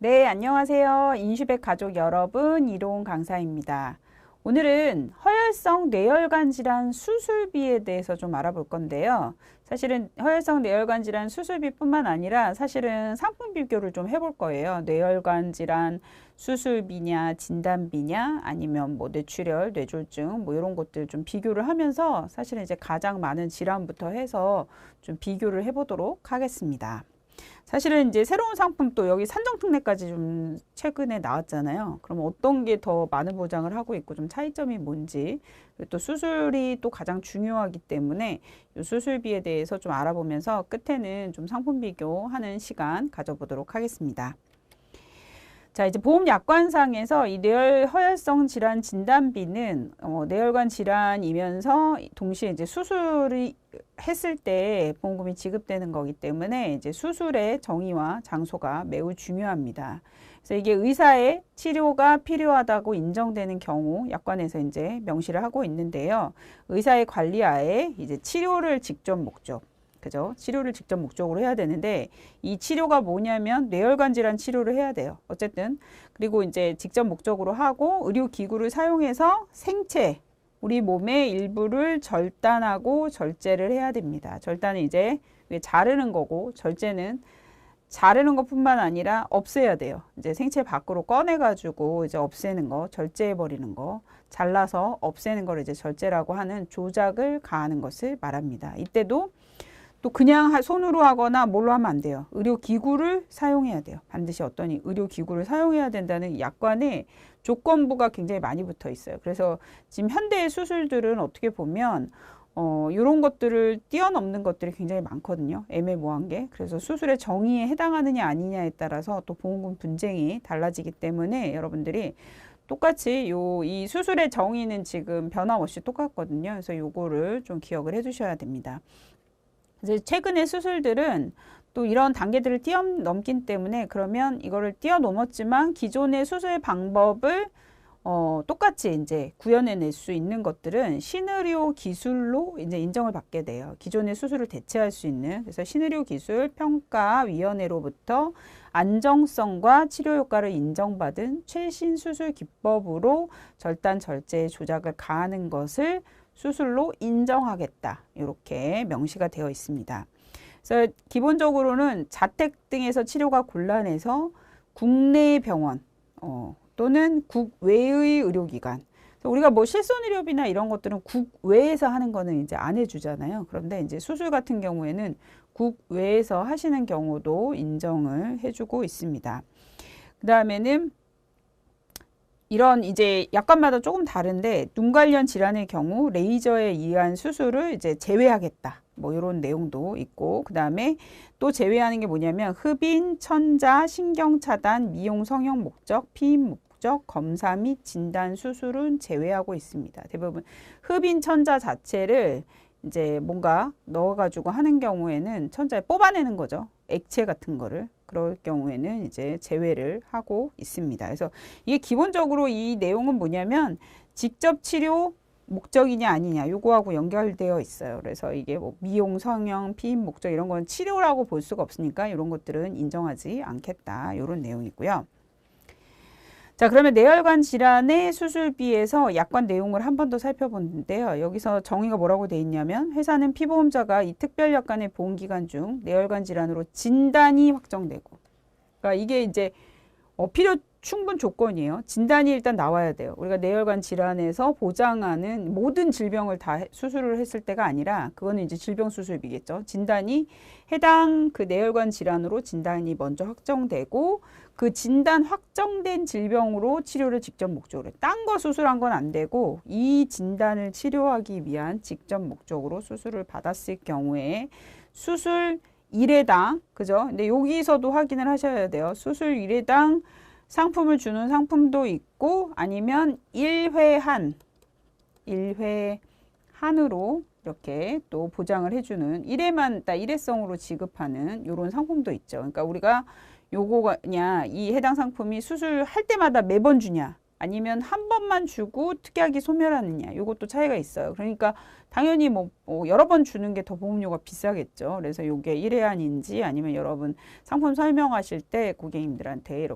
네, 안녕하세요. 인슈백 가족 여러분, 이로운 강사입니다. 오늘은 허혈성 뇌혈관 질환 수술비에 대해서 좀 알아볼 건데요. 사실은 허혈성 뇌혈관 질환 수술비뿐만 아니라 사실은 상품 비교를 좀 해볼 거예요. 뇌혈관 질환 수술비냐, 진단비냐, 아니면 뭐 뇌출혈, 뇌졸중 뭐 이런 것들 좀 비교를 하면서 사실은 이제 가장 많은 질환부터 해서 좀 비교를 해보도록 하겠습니다. 사실은 이제 새로운 상품 또 여기 산정특례까지 좀 최근에 나왔잖아요. 그럼 어떤 게 더 많은 보장을 하고 있고 좀 차이점이 뭔지, 그리고 또 수술이 또 가장 중요하기 때문에 이 수술비에 대해서 좀 알아보면서 끝에는 좀 상품 비교하는 시간 가져보도록 하겠습니다. 자, 이제 보험약관상에서 이 허혈성 질환 진단비는 뇌혈관 질환이면서 동시에 이제 수술이 했을 때 보험금이 지급되는 거기 때문에 이제 수술의 정의와 장소가 매우 중요합니다. 그래서 이게 의사의 치료가 필요하다고 인정되는 경우 약관에서 이제 명시를 하고 있는데요. 의사의 관리하에 이제 치료를 직접 목적, 그죠? 치료를 직접 목적으로 해야 되는데 이 치료가 뭐냐면 뇌혈관 질환 치료를 해야 돼요. 어쨌든 그리고 이제 직접 목적으로 하고 의료기구를 사용해서 생체 우리 몸의 일부를 절단하고 절제를 해야 됩니다. 절단은 이제 자르는 거고 절제는 자르는 것뿐만 아니라 없애야 돼요. 이제 생체 밖으로 꺼내가지고 이제 없애는 거, 절제해버리는 거, 잘라서 없애는 걸 이제 절제라고 하는 조작을 가하는 것을 말합니다. 이때도 또 그냥 손으로 하거나 뭘로 하면 안 돼요. 의료기구를 사용해야 돼요. 반드시 어떤 의료기구를 사용해야 된다는 약관에 조건부가 굉장히 많이 붙어 있어요. 그래서 지금 현대의 수술들은 어떻게 보면 이런 것들을 뛰어넘는 것들이 굉장히 많거든요. 애매모호한 게. 그래서 수술의 정의에 해당하느냐 아니냐에 따라서 또 보험금 분쟁이 달라지기 때문에 여러분들이 똑같이 이 수술의 정의는 지금 변함없이 똑같거든요. 그래서 요거를 좀 기억을 해 두셔야 됩니다. 이제 최근의 수술들은 또 이런 단계들을 뛰어넘기 때문에 그러면 이거를 뛰어넘었지만 기존의 수술 방법을 똑같이 이제 구현해낼 수 있는 것들은 신의료 기술로 이제 인정을 받게 돼요. 기존의 수술을 대체할 수 있는. 그래서 신의료 기술 평가위원회로부터 안정성과 치료 효과를 인정받은 최신 수술 기법으로 절단 절제 조작을 가하는 것을 수술로 인정하겠다. 이렇게 명시가 되어 있습니다. 그래서 기본적으로는 자택 등에서 치료가 곤란해서 국내 병원 또는 국외의 의료기관. 우리가 뭐 실손의료비나 이런 것들은 국외에서 하는 거는 이제 안 해주잖아요. 그런데 이제 수술 같은 경우에는 국외에서 하시는 경우도 인정을 해주고 있습니다. 그 다음에는 이런 이제 약관마다 조금 다른데 눈 관련 질환의 경우 레이저에 의한 수술을 이제 제외하겠다. 뭐 이런 내용도 있고 그 다음에 또 제외하는 게 뭐냐면 흡인, 천자, 신경차단, 미용 성형 목적, 피임 목적, 검사 및 진단 수술은 제외하고 있습니다. 대부분 흡인, 천자 자체를 이제 뭔가 넣어가지고 하는 경우에는 천자에 뽑아내는 거죠. 액체 같은 거를. 그럴 경우에는 이제 제외를 하고 있습니다. 그래서 이게 기본적으로 이 내용은 뭐냐면 직접 치료 목적이냐 아니냐 요거하고 연결되어 있어요. 그래서 이게 뭐 미용, 성형, 피임 목적 이런 건 치료라고 볼 수가 없으니까 이런 것들은 인정하지 않겠다. 이런 내용이고요. 자, 그러면 뇌혈관 질환의 수술비에서 약관 내용을 한 번 더 살펴보는데요. 여기서 정의가 뭐라고 돼 있냐면 회사는 피보험자가 이 특별약관의 보험기간 중 뇌혈관 질환으로 진단이 확정되고 그러니까 이게 이제 필요 충분 조건이에요. 진단이 일단 나와야 돼요. 우리가 뇌혈관 질환에서 보장하는 모든 질병을 다 수술을 했을 때가 아니라 그거는 이제 질병 수술비겠죠. 진단이 해당 그 뇌혈관 질환으로 진단이 먼저 확정되고 그 진단 확정된 질병으로 치료를 직접 목적으로 딴 거 수술한 건 안 되고 이 진단을 치료하기 위한 직접 목적으로 수술을 받았을 경우에 수술 1회당 그죠? 근데 여기서도 확인을 하셔야 돼요. 수술 1회당 상품을 주는 상품도 있고 아니면 1회 한으로 이렇게 또 보장을 해주는 1회만 딱 일회성으로 지급하는 이런 상품도 있죠. 그러니까 우리가 요거냐 이 해당 상품이 수술할 때마다 매번 주냐 아니면 한 번만 주고 특약이 소멸하느냐 이것도 차이가 있어요. 그러니까 당연히 뭐 여러 번 주는 게 더 보험료가 비싸겠죠. 그래서 이게 1회한인지 아니면 여러분 상품 설명하실 때 고객님들한테 이렇게